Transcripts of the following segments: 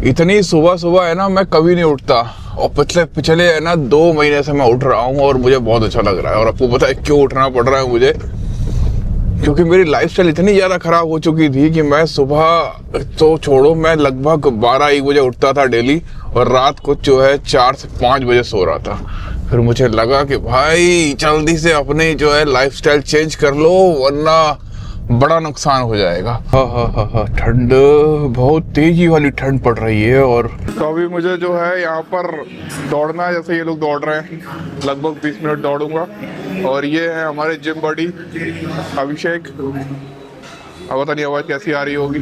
इतनी सुबह सुबह है ना, मैं कभी नहीं उठता। और पिछले है ना 2 महीने से मैं उठ रहा हूँ और मुझे बहुत अच्छा लग रहा है। और आपको पता है क्यों उठना पड़ रहा है मुझे? क्योंकि मेरी लाइफस्टाइल इतनी ज़्यादा ख़राब हो चुकी थी कि मैं सुबह तो छोड़ो, मैं लगभग 12-1 बजे उठता था डेली, और रात को जो है 4 से 5 बजे सो रहा था। फिर मुझे लगा कि भाई जल्दी से अपनी जो है लाइफस्टाइल चेंज कर लो, वरना बड़ा नुकसान हो जाएगा। हाँ, ठंड, बहुत तेजी वाली ठंड पड़ रही है। और तो अभी मुझे जो है यहाँ पर दौड़ना है, जैसे ये लोग दौड़ रहे हैं, लगभग 20 मिनट दौड़ूंगा। और ये है हमारे जिम बॉडी अभिषेक। अब पता नहीं आवाज कैसी आ रही होगी।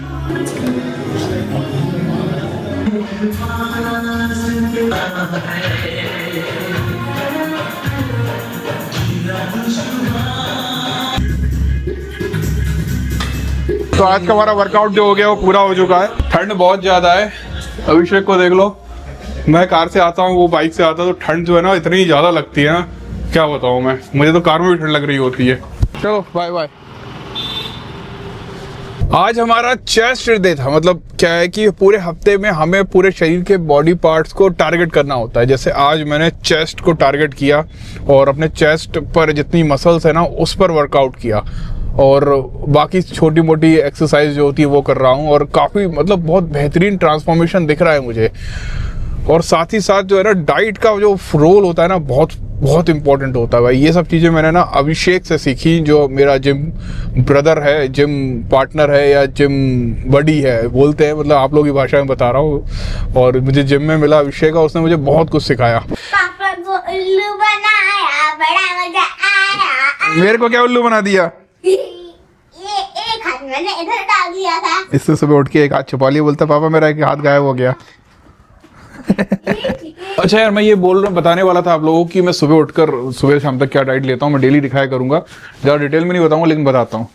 तो आज का हमारा वर्कआउट जो हो गया वो पूरा हो चुका है। ठंड बहुत ज्यादा है, अभिषेक को देख लो। मैं कार से आता हूँ, वो बाइक से आता है, तो ठंड जो है ना इतनी ज्यादा लगती है ना, क्या बताऊँ मैं। मुझे तो कार में भी ठंड लग रही होती है। चलो बाय बाय। आज हमारा चेस्ट डे था। मतलब क्या है कि पूरे हफ्ते में हमें पूरे शरीर के बॉडी पार्ट्स को टारगेट करना होता है। जैसे आज मैंने चेस्ट को टारगेट किया और अपने चेस्ट पर जितनी मसल्स है ना उस पर वर्कआउट किया, और बाकी छोटी मोटी एक्सरसाइज जो होती है वो कर रहा हूँ। और काफ़ी मतलब बहुत बेहतरीन ट्रांसफॉर्मेशन दिख रहा है मुझे। और साथ ही साथ जो है ना डाइट का जो रोल होता है ना, बहुत बहुत इंपॉर्टेंट होता है भाई। ये सब चीज़ें मैंने ना अभिषेक से सीखी, जो मेरा जिम ब्रदर है, जिम पार्टनर है, या जिम बडी है बोलते हैं, मतलब आप लोगों की भाषा में बता रहा हूँ। और मुझे जिम में मिला अभिषेक, और उसने मुझे बहुत कुछ सिखाया। पापा को उल्लू बनाया, बड़ा मजा आया। मेरे को क्या उल्लू बना दिया? ये एक हाथ मैंने इधर डाल दिया था। इससे सुबह उठ के एक हाथ छुपा लिया, बोलता पापा मेरा एक हाथ गायब हो गया। अच्छा यार, मैं ये बताने वाला था आप लोगों की मैं सुबह उठकर सुबह शाम तक क्या डाइट लेता हूँ। मैं डेली दिखाया करूंगा, ज़्यादा डिटेल में नहीं बताऊंगा, लेकिन बताता हूँ।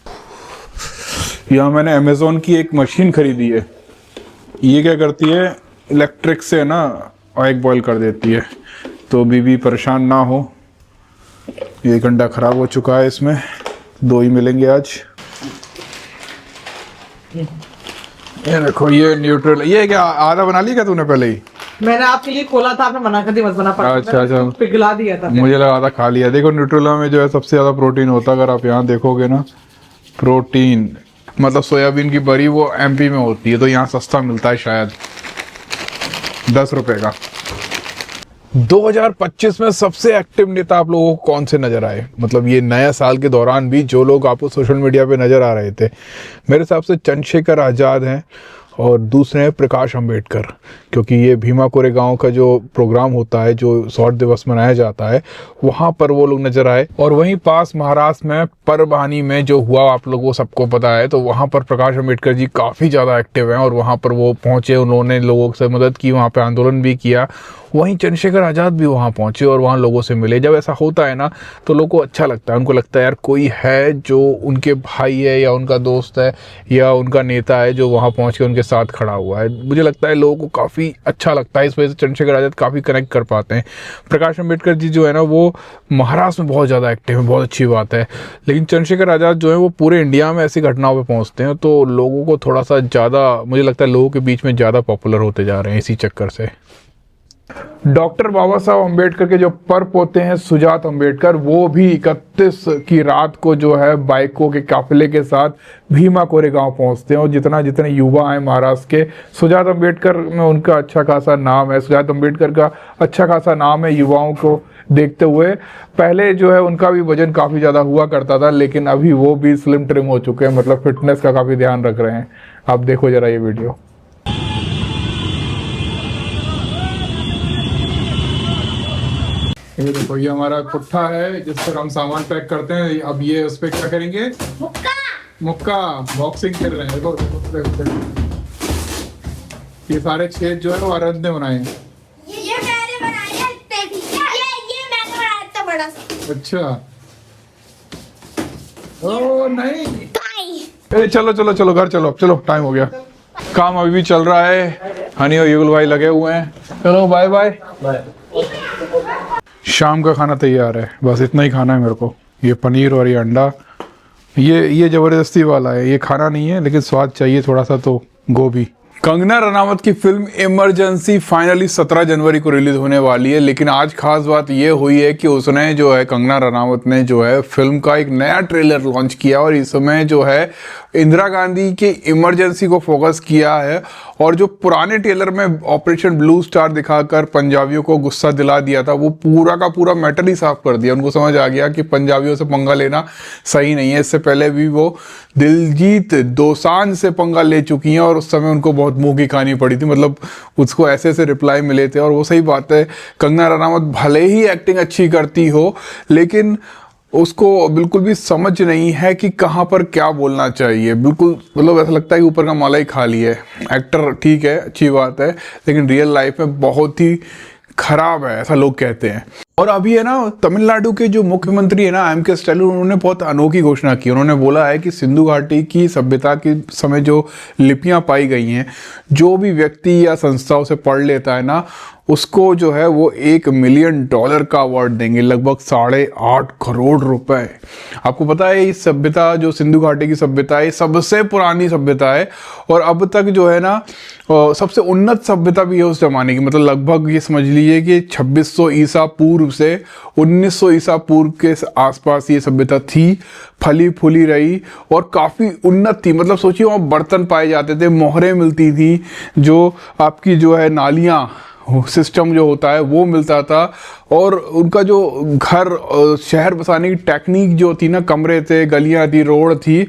यहाँ मैंने अमेजोन की एक मशीन खरीदी है। ये क्या करती है, इलेक्ट्रिक से ना एग बॉयल कर देती है, तो बीबी परेशान ना हो। ये अंडा खराब हो चुका है, इसमें 2 ही मिलेंगे आज। ये देखो, ये न्यूट्रल। ये क्या आधा बना लिया क्या तूने पहले ही? मैंने आपके लिए खोला था, आपने मना कर दी मत बना। अच्छा, पिघला दिया था। मुझे लगा था खा लिया। देखो न्यूट्रेला में जो है सबसे ज्यादा प्रोटीन होता है। अगर आप यहाँ देखोगे ना, प्रोटीन मतलब सोयाबीन की बरी वो एमपी में होती है, तो यहाँ सस्ता मिलता है शायद 10 रुपए का। 2025 में सबसे एक्टिव नेता आप लोगों को कौन से नजर आए? मतलब ये नया साल के दौरान भी जो लोग आपको सोशल मीडिया पे नजर आ रहे थे, मेरे हिसाब से चंद्रशेखर आज़ाद हैं, और दूसरे हैं प्रकाश अंबेडकर। क्योंकि ये भीमा कोरेगांव का जो प्रोग्राम होता है, जो 100 दिवस मनाया जाता है, वहाँ पर वो लोग नजर आए। और वहीं पास महाराष्ट्र में परभणी में जो हुआ, आप लोगों को सबको पता है, तो वहाँ पर प्रकाश अंबेडकर जी काफ़ी ज़्यादा एक्टिव हैं, और वहाँ पर वो पहुँचे, उन्होंने लोगों से मदद की, वहाँ पर आंदोलन भी किया। वहीं चंद्रशेखर आज़ाद भी वहाँ पहुँचे और वहाँ लोगों से मिले। जब ऐसा होता है ना, तो लोगों को अच्छा लगता है। उनको लगता है यार कोई है जो उनके भाई है, या उनका दोस्त है, या उनका नेता है, जो वहाँ पहुँच के उनके साथ खड़ा हुआ है। मुझे लगता है लोगों को काफ़ी अच्छा लगता है। इस वजह से चंद्रशेखर आज़ाद काफ़ी कनेक्ट कर पाते हैं। प्रकाश अंबेडकर जी जो है ना, वो महाराष्ट्र में बहुत ज़्यादा एक्टिव है, बहुत अच्छी बात है। लेकिन चंद्रशेखर आज़ाद जो है वो पूरे इंडिया में ऐसी घटनाओं पर पहुँचते हैं, तो लोगों को थोड़ा सा ज़्यादा, मुझे लगता है लोगों के बीच में ज़्यादा पॉपुलर होते जा रहे हैं इसी चक्कर से। डॉक्टर बाबा साहब अम्बेडकर के जो पर पोते हैं सुजात अम्बेडकर, वो भी 31 की रात को जो है बाइकों के काफिले के साथ भीमा कोरेगांव पहुंचते हैं। और जितने युवा हैं महाराष्ट्र के, सुजात अम्बेडकर में उनका अच्छा खासा नाम है। सुजात अम्बेडकर का अच्छा खासा नाम है युवाओं को देखते हुए। पहले जो है उनका भी वजन काफ़ी ज़्यादा हुआ करता था, लेकिन अभी वो भी स्लिम ट्रिम हो चुके हैं, मतलब फिटनेस का काफ़ी ध्यान रख रहे हैं। आप देखो जरा ये वीडियो। ये देखो, ये हमारा पुट्ठा है जिस पर हम सामान पैक करते हैं। अब ये उस पर क्या करेंगे? मुक्का बॉक्सिंग कर रहे हैं। देखो ये सारे छेद जो है वो अरद ने बनाए हैं। ये मैंने बनाया है, ये मैंने बनाया था बड़ा सा। अच्छा, ओ नहीं, चलो चलो चलो घर चलो, चलो टाइम हो गया। काम अभी भी चल रहा है, हनी और युगल भाई लगे हुए हैं। चलो बाय बाय। शाम का खाना तैयार है, बस इतना ही खाना है मेरे को। ये पनीर और ये अंडा, ये ज़बरदस्ती वाला है, ये खाना नहीं है, लेकिन स्वाद चाहिए थोड़ा सा, तो गोभी कंगना रनावत की फिल्म इमरजेंसी फाइनली 17 जनवरी को रिलीज होने वाली है, लेकिन आज खास बात ये हुई है कि उसने जो है कंगना रनावत ने जो है फिल्म का एक नया ट्रेलर लॉन्च किया और इसमें जो है इंदिरा गांधी की इमरजेंसी को फोकस किया है। और जो पुराने ट्रेलर में ऑपरेशन ब्लू स्टार दिखाकर पंजाबियों को गुस्सा दिला दिया था, वो पूरा का पूरा मैटर ही साफ कर दिया। उनको समझ आ गया कि पंजाबियों से पंगा लेना सही नहीं है। इससे पहले भी वो दिलजीत दोसांझ से पंगा ले चुकी हैं और उस समय उनको बहुत मुंह की खानी पड़ी थी, मतलब उसको ऐसे ऐसे रिप्लाई मिले थे। और वो सही बात है, कंगना रनावत भले ही एक्टिंग अच्छी करती हो, लेकिन उसको बिल्कुल भी समझ नहीं है कि कहाँ पर क्या बोलना चाहिए। बिल्कुल मतलब ऐसा लगता है कि ऊपर का माला ही खाली है। एक्टर ठीक है, अच्छी बात है, लेकिन रियल लाइफ में बहुत ही खराब है, ऐसा लोग कहते हैं। और अभी है ना, तमिलनाडु के जो मुख्यमंत्री है ना M.K. स्टालिन, उन्होंने बहुत अनोखी घोषणा की। उन्होंने बोला है कि सिंधु घाटी की सभ्यता के समय जो लिपियां पाई गई हैं, जो भी व्यक्ति या संस्थाओं से पढ़ लेता है ना, उसको जो है वो $1 मिलियन का अवार्ड देंगे, लगभग 8.5 करोड़ रुपए। आपको पता है इस सभ्यता, जो सिंधु घाटी की सभ्यता है, सबसे पुरानी सभ्यता है और अब तक जो है ना सबसे उन्नत सभ्यता भी है उस जमाने की। मतलब लगभग ये समझ लीजिए कि 2600 ईसा पूर्व से 1900 ईसा पूर्व के आसपास ये सभ्यता थी, फली फूली रही और काफ़ी उन्नत थी। मतलब सोचिए, वहाँ बर्तन पाए जाते थे, मोहरें मिलती थी, जो आपकी जो है नालियाँ सिस्टम जो होता है वो मिलता था। और उनका जो घर शहर बसाने की टेक्निक जो थी ना, कमरे थे, गलियां थी, रोड थी,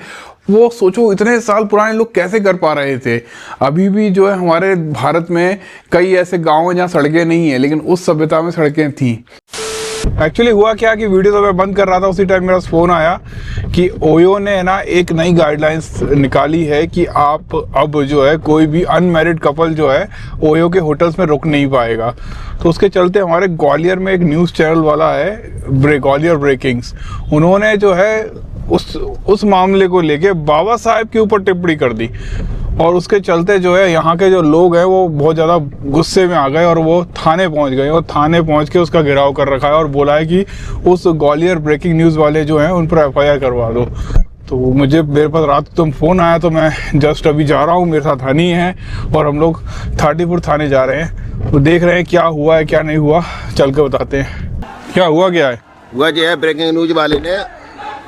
वो सोचो इतने साल पुराने लोग कैसे कर पा रहे थे। अभी भी जो है हमारे भारत में कई ऐसे गांव हैं जहाँ सड़कें नहीं है, लेकिन उस सभ्यता में सड़कें थी। एक्चुअली हुआ क्या कि वीडियो तो मैं बंद कर रहा था, उसी टाइम मेरा फ़ोन आया कि ओयो ने ना एक नई गाइडलाइंस निकाली है कि आप अब जो है कोई भी अनमैरिड कपल जो है ओयो के होटल्स में रुक नहीं पाएगा। तो उसके चलते हमारे ग्वालियर में एक न्यूज़ चैनल वाला है, ग्वालियर ब्रेकिंग्स, उन्होंने जो है उस मामले को लेके बाबा साहेब के ऊपर टिप्पणी कर दी। और उसके चलते जो है यहाँ के जो लोग हैं वो बहुत ज़्यादा गुस्से में आ गए और वो थाने पहुँच गए और थाने पहुँच के उसका घेराव कर रखा है और बोला है कि उस ग्वालियर ब्रेकिंग न्यूज़ वाले जो हैं उन पर FIR करवा दो। तो मेरे पास रात तुम फ़ोन आया तो मैं जस्ट अभी जा रहा हूँ, मेरे साथ हनी है और हम लोग 34 थाने जा रहे हैं। तो देख रहे हैं क्या हुआ है क्या नहीं हुआ, चल के बताते हैं क्या हुआ। क्या है हुआ जो है, ब्रेकिंग न्यूज वाले ने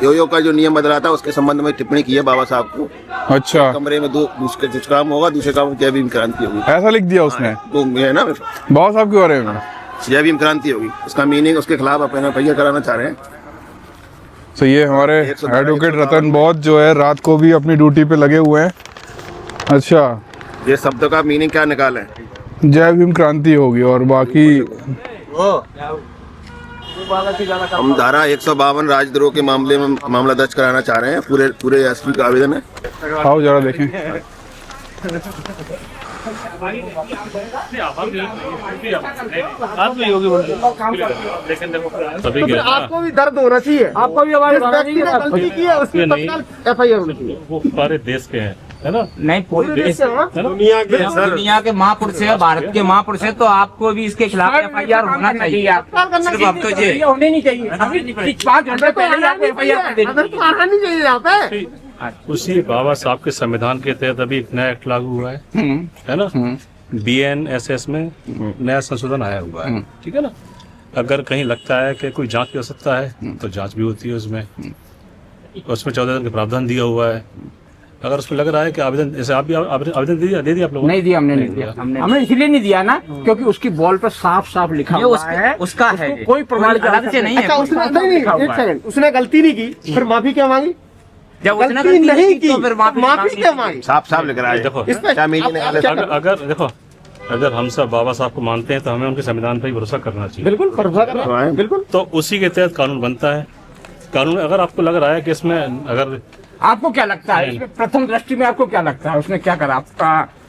योयो का जो नियम बदला था उसके संबंध में टिप्पणी की है बाबा साहब को। अच्छा, कमरे में दूसरे काम होगा, दूसरे काम जय भीम क्रांति होगी, ऐसा लिख दिया उसने। तो ये है ना बाबा साहब के बारे में जय भीम क्रांति होगी, इसका मीनिंग उसके खिलाफ अपना FIR कराना चाह रहे हैं। तो ये हमारे एडवोकेट रतन बहुत जो है रात को भी अपनी ड्यूटी पे लगे हुए हैं। अच्छा, ये शब्द का मीनिंग क्या निकाले? जय भीम क्रांति होगी और बाकी हम धारा 152 राजद्रोह के मामले में मामला दर्ज कराना चाह रहे हैं। पूरे SP का आवेदन है। आओ जरा देखें। आपको भी दर्द होना चाहिए, आपको भी हमारे व्यक्ति ने गलती की है उसकी तत्काल FIR होनी चाहिए। वो सारे देश के हैं, है ना? नहीं, पूरे देश से दुनिया के महापुरुष है, भारत के महापुरुष है, तो आपको भी इसके खिलाफ FIR होना चाहिए। सिर्फ अब तो ये होने नहीं चाहिए, 5 घंटे पहले आपको FIR नहीं चाहिए यहाँ पे। उसी बाबा साहब के संविधान के तहत अभी एक नया एक्ट लागू हुआ है ना? BNSS में नया संशोधन आया हुआ है, ठीक है ना? अगर कहीं लगता है कि कोई जांच की आवश्यकता है तो जांच भी होती है उसमें 14 दिन का प्रावधान दिया हुआ है। अगर उसको लग रहा है कि आवेदन, जैसे आप भी आवेदन दे दिया आप लोगों ने? नहीं दिया, हमने नहीं दिया। हमने इसलिए नहीं दिया ना क्योंकि उसकी बॉल पर साफ साफ लिखा हुआ है उसका है, कोई प्रमाण अलग से नहीं है। उसने गलती नहीं की, फिर माफी क्या मांगी? जब उसने गलती नहीं की तो फिर माफी क्या मांगी? साफ लिख रहा है। देखो, क्या मीनिंग निकाले? अगर हम सब बाबा साहब को मानते हैं तो हमें उनके संविधान पर ही भरोसा करना चाहिए। बिल्कुल भरोसा कर रहे हैं, बिल्कुल। तो उसी के तहत कानून बनता है। कानून अगर आपको लग रहा है कि इसमें, अगर आपको क्या लगता है इसमें प्रथम दृष्टि में आपको क्या लगता है उसने क्या करा?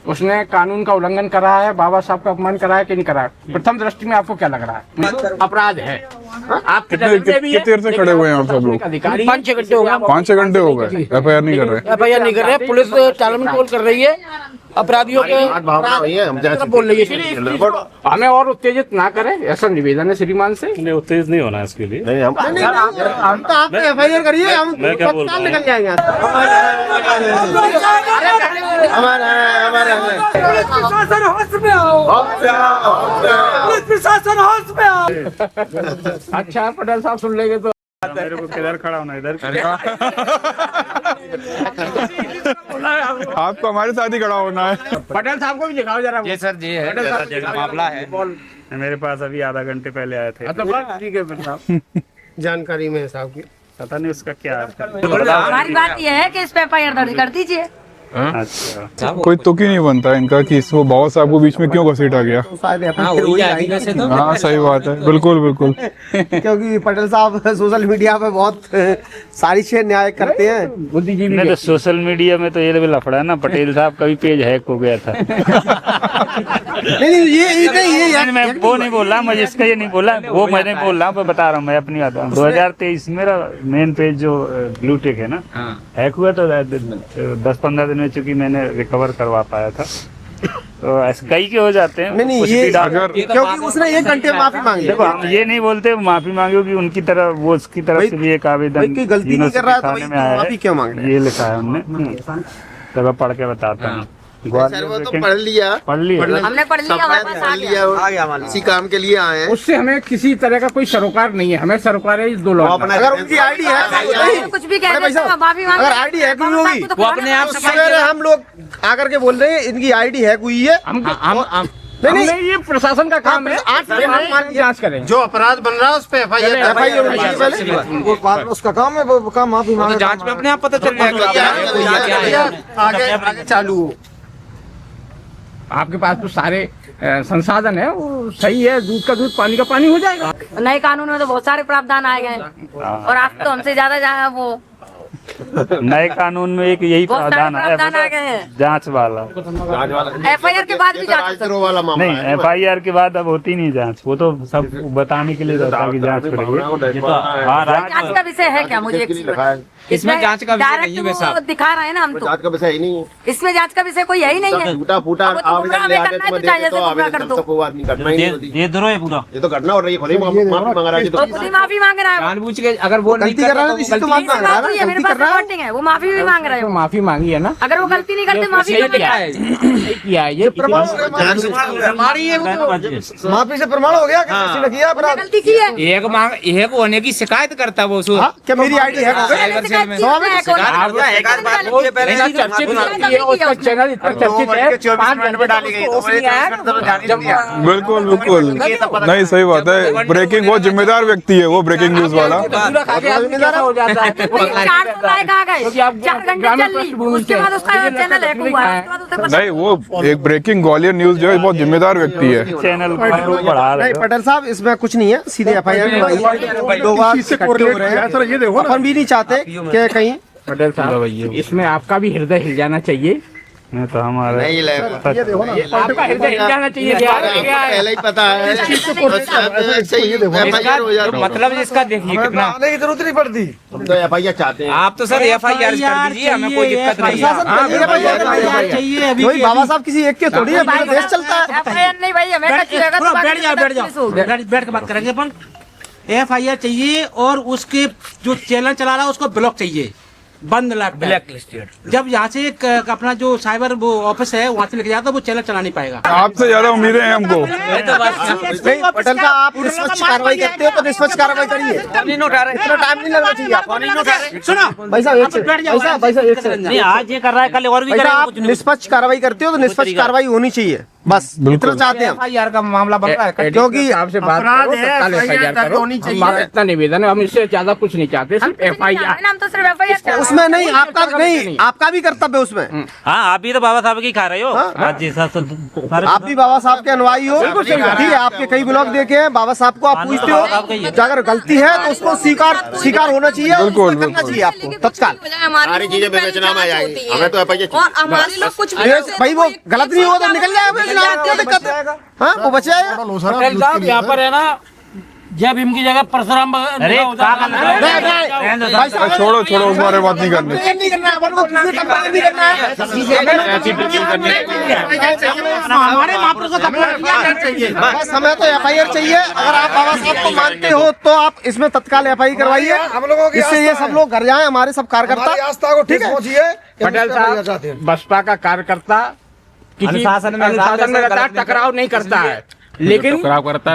उसने कानून का उल्लंघन करा है, बाबा साहब का अपमान करा है कि नहीं करा है? प्रथम दृष्टि में आपको क्या लग रहा है? अपराध है। आप कितने देर से खड़े हुए हैं आप सब लोग? अधिकारी 5-6 घंटे हो गए। 5-6 घंटे हो गए, FIR नहीं कर रहे? FIR नहीं कर रहे, पुलिस चालान कॉल कर रही है अपराधियों के भावना हुई है, हम तरफ बोल रही है। हमें और उत्तेजित ना करें, ऐसा निवेदन है श्रीमान से। नहीं, उत्तेजित नहीं होना है इसके लिए। नहीं हम तो आप FIR करिए, हम मैं क्या बोल रहा हूँ? निकल जाएंगे। अच्छा पटेल साहब सुन लेंगे तो मेरे को किधर खड़ा होना, इधर आपको हमारे साथ ही खड़ा होना है। पटेल साहब को भी दिखाओ जरा। जी सर, जी है, जैसा मामला है। मेरे पास अभी आधा घंटे पहले आए थे। तो बस ठीक है फिर साहब। जानकारी में साहब की पता नहीं उसका क्या है। हमारी बात यह है कि इस पे FIR दर्ज कर दीजिए। अच्छा, कोई तुक ही नहीं बनता इनका कि इसको बाबा साहब को बीच में क्यों घसीटा गया। हाँ सही बात है, बिल्कुल बिल्कुल। क्योंकि पटेल साहब सोशल मीडिया पे बहुत सारी चीजें न्याय करते हैं। बुद्धिजीवी नहीं तो सोशल मीडिया में तो ये भी लफड़ा है ना, पटेल साहब का भी पेज हैक हो गया था। नहीं ये मैं वो नहीं बोल रहा, मैं इसका ये नहीं बोला, वो मैं नहीं बोल रहा हूँ, मैं बता रहा हूँ, मैं अपनी बात 2023 मेरा मेन पेज जो ब्लू टेक है ना, हैक हुआ तो 10-15 दिन में, चूंकि मैंने रिकवर करवा पाया था। तो ऐसे कई के हो जाते हैं। नहीं कुछ ये भी डाल- अगर क्योंकि उसने 1 घंटे माफी मांगी। देखो हम ये नहीं बोलते माफी मांगे कि उनकी तरफ, वो उसकी तरफ से भी एक आवेदन कोई गलती नहीं कर रहा है तो यूनिवर्सिटी भाई थाने में आया माफी क्यों मांग रहे है, ये लिखा है हमने। तो मैं पढ़ के बताता हूँ। सर वो तो पढ़ लिया, पढ़ लिया। हमने पढ़ लिया, हमारे पास आ गया। इसी काम के लिए आए हैं। उससे हमें किसी तरह का कोई सरोकार नहीं है, हमें सरोकार है इस 2 लोग। अगर उनकी आईडी है कुछ भी कह अरे भाई देते हैं, साहब, माफी मांगे। अगर आईडी हैक हुई होगी वो अपने आप तो सवेरे हम लोग आकर के बोल रहे हैं इनकी आईडी हैक हुई है। नहीं ये प्रशासन का काम है, 8 हम जांच करें। जो अपराध बन रहा है उस पे FIR वो बात उसका काम है, वो काम माफी मांगे। जांच में अपने आप पता चल जाएगा। आगे चालू हो। आपके पास तो सारे संसाधन है, वो सही है, दूध का दूध पानी का पानी हो जाएगा। नए कानून में तो बहुत सारे प्रावधान आए गए और आप तो हमसे ज्यादा वो नए कानून में एक यही बहुत सारे प्रावधान प्रावधान आ है, गए हैं। जांच वाला। FIR के बाद भी जांच हो सकती है। वाला मामला नहीं, है। FIR के बाद अब होती नहीं जांच, वो तो सब बताने के लिए रहता है कि जांच करेंगे। हाँ, जांच का विषय है क्या, मुझे एक इसमें जांच का विषय नहीं है डायरेक्ट वैसा। वो दिखा रहे हैं ना हम तो। जांच का विषय ही नहीं है। इसमें जांच का विषय कोई है ही नहीं है। टूटा फूटा अब वो तो गुमराह आवेदन ले हमें आके करना है तुम्हें तो चाहिए देते तो जैसे गुमराह आवेदन कर दो। सबको आदमी करना ही नहीं होती। ये दो है पूरा। ये तो घटना हो रही है, खुद ही माफी मांग रहा है वो खुद ही माफी मांग रहा है। जानबूझ के अगर वो नहीं गलती कर रहा है तो इसी तो माफी मांग रहा बात हुई है, है, मेरे गलती पास कर रहा है। रिकॉर्डिंग है, वो माफी भी मांग रहे तो हो। माफी मांगी है ना, अगर वो गलती नहीं करते माफी सही क्यों किया मांगे? है, सही किया है ये। मारी है वो तो माफी से प्रमाण हो गया कि किसी ने किया अपराध। गलती की है। एक होने की शिकायत करता वो हाँ, क्या मेरी आईडी हैक हो गई? साइबर सेल में। इतना चर्चित है, उसका चैनल इतना चर्चित है, 5 मिनट में डाली गई बिल्कुल बिल्कुल, नहीं सही बात है। ब्रेकिंग, बहुत जिम्मेदार व्यक्ति है वो, ब्रेकिंग न्यूज वाला। हो जाता है। 400 लाइक आ गए, क्योंकि आप 4 घंटे ग्रामीण चल ली, पृष्ठभूमि उसके से बाद उसका हैं। चैनल हैक हुआ है, उसके बाद उसे पता नहीं, वो एक ब्रेकिंग ग्वालियर न्यूज जो है बहुत जिम्मेदार व्यक्ति है। चैनल को बढ़ा रहे नहीं हो। पटेल साहब, इसमें कुछ नहीं है, सीधे FIR लोग इकट्ठे हो रहे हैं। अपन भी नहीं चाहते कि कहीं पटेल साहब, इसमें आपका भी हृदय हिल जाना चाहिए। नहीं तो हमारे नहीं ले आपका हृदय हिल जाना चाहिए। क्या है? पहले ही पता है। सही FIR हो जाता है। मतलब इसका देखिए कितना। आने की जरूरत नहीं पड़ती। हम तो FIR चाहते हैं। आप तो सर FIR कर दीजिए, हमें कोई दिक्कत नहीं है। चाहिए वही बाबा साहब किसी एक के थोड़ी है, पूरा देश चलता है। FIR नहीं भाई, हमें कच्ची जगह तो बैठ जाओ बैठ पुलिस होगी। जाओ बैठ के बात करेंगे अपन। FIR चाहिए और उसके जो चैनल चला रहा है उसको ब्लॉक चाहिए, बंद ब्लैक लिस्टेड। जब यहाँ से अपना जो साइबर वो ऑफिस है वहाँ से लेके जाता है, वो चैनल चला नहीं पाएगा। आपसे ज्यादा उम्मीदें हैं हमको। नहीं पटेल साहब, आप निष्पक्ष कार्रवाई करते हो तो निष्पक्ष कार्रवाई करिए। इतना टाइम नहीं लगना चाहिए आपको। सुनो भाई साहब, एक सेकंड। भाई साहब, एक सेकंड। नहीं, आज ये कर रहा है, कल और भी भाई साहब, करेगा। आप निष्पक्ष कार्रवाई करते हो तो निष्पक्ष कार्रवाई होनी चाहिए, बस इतना चाहते हैं हम। FIR का मामला बन रहा है। क्योंकि आपसे बात करो, तत्काल FIR करो। हमारा इतना निवेदन है, हम इससे ज्यादा कुछ नहीं चाहते, सिर्फ FIR। हम तो सिर्फ FIR चाहते हैं। उसमें नहीं, आपका नहीं, आपका भी कर्तव्य उसमें। हाँ, आप भी तो बाबा साहब की खा रहे हो। आज जी साहब तो आप भी बाबा साहब के अनुयायी हो, ठीक है। आपके कई ब्लॉग देखे हैं, बाबा साहब को आप पूछते हो, अगर गलती है तो उसको स्वीकार होना चाहिए, बिल्कुल, उसको करना चाहिए आपको तत्काल। सारी चीजें विवेचना में आ जाएगी, हमें तो FIR और हमारे लोग कुछ भी भाई वो गलत नहीं हो तो निकल जाएगा, क्या दिक्कत है? हाँ, वो बच जाएगा। पटेल साहब, यहाँ पर है ना, जय भीम की जगह परशुराम अरे छोड़ो छोड़ो, उस बारे में बात नहीं करनी। हमारे महापुरुष को चाहिए। बस हमें तो FIR चाहिए। अगर आप बाबा साहब को मानते हो तो आप इसमें तत्काल FIR करवाइए, इससे ये सब लोग घर जाएं, हमारे सब कार्यकर्ता। आस्था को ठीक है पटेल साहब बसपा का कार्यकर्ता किसी अनुशासन में रहता है, टकराव नहीं करता है, लेकिन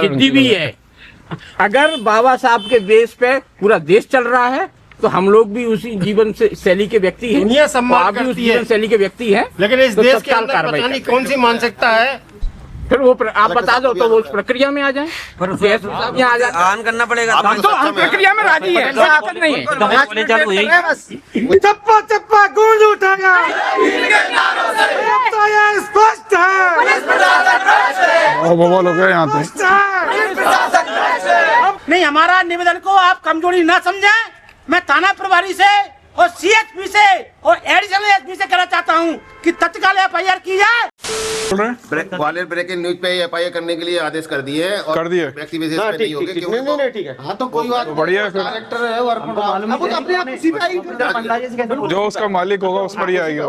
जिद्दी भी है। अगर बाबा साहब के देश पे पूरा देश चल रहा है तो हम लोग भी उसी जीवन से शैली के व्यक्ति हैं, दुनिया सम्मान आप भी उस करती जीवन है। शैली के व्यक्ति हैं, लेकिन इस तो देश के तत्काल अंदर कार्रवाई पता नहीं करते कौन सी मानसिकता है। फिर वो आप बता दो तो वो उस प्रक्रिया में आ जाए, यहाँ आ जाए। आन करना पड़ेगा। हम तो हम प्रक्रिया में राजी है, कोई दिक्कत नहीं है। चालू यही चप्पा चप्पा गूंज उठाया, तो ये स्पष्ट है। बाबा लोग हैं यहाँ पे। नहीं, हमारा निवेदन को आप कमजोरी ना समझें। मैं थाना प्रभारी से और CHP से और एडिशनल SP से कहना चाहता हूँ कि तत्काल FIR की जाए। ग्वालियर ब्रेकिंग न्यूज पे FIR करने के लिए आदेश कर दिए हैं और कर दिए। व्यक्ति विशेष पे नहीं होंगे क्योंकि नहीं ठीक है। हाँ तो कोई बात बढ़िया है फिर। कलेक्टर है और अपने आप उसी पे आएगी, जो उसका मालिक होगा उस पर ही आएगा।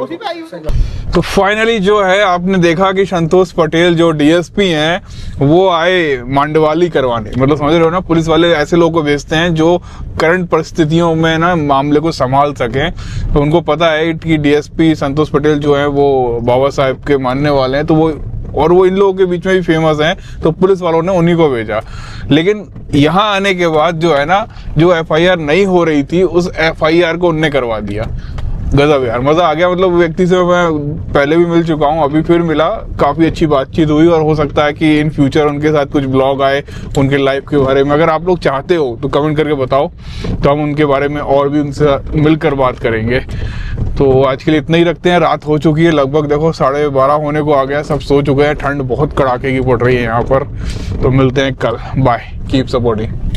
तो फाइनली जो है आपने देखा कि संतोष पटेल जो DSP हैं वो आए मांडवाली करवाने, मतलब समझ रहे हो ना, पुलिस वाले ऐसे लोगों को भेजते हैं जो करंट परिस्थितियों में ना मामले को संभाल सकें। तो उनको पता है कि DSP संतोष पटेल जो है वो बाबा साहब के मानने वाले हैं, तो वो इन लोगों के बीच में भी फेमस हैं, तो पुलिस वालों ने उन्हीं को भेजा। लेकिन यहाँ आने के बाद जो है ना, जो FIR नहीं हो रही थी उस FIR को उनने करवा दिया। गजब यार, मजा आ गया। मतलब व्यक्ति से मैं पहले भी मिल चुका हूँ, अभी फिर मिला, काफी अच्छी बातचीत हुई और हो सकता है कि इन फ्यूचर उनके साथ कुछ ब्लॉग आए उनके लाइफ के बारे में। अगर आप लोग चाहते हो तो कमेंट करके बताओ, तो हम उनके बारे में और भी उनसे मिलकर बात करेंगे। तो आज के लिए इतना ही रखते हैं, रात हो चुकी है लगभग, देखो 12:30 होने को आ गया, सब सो चुके हैं, ठंड बहुत कड़ाके की पड़ रही है यहाँ पर। तो मिलते हैं कल, बाय, कीप सपोर्टिंग।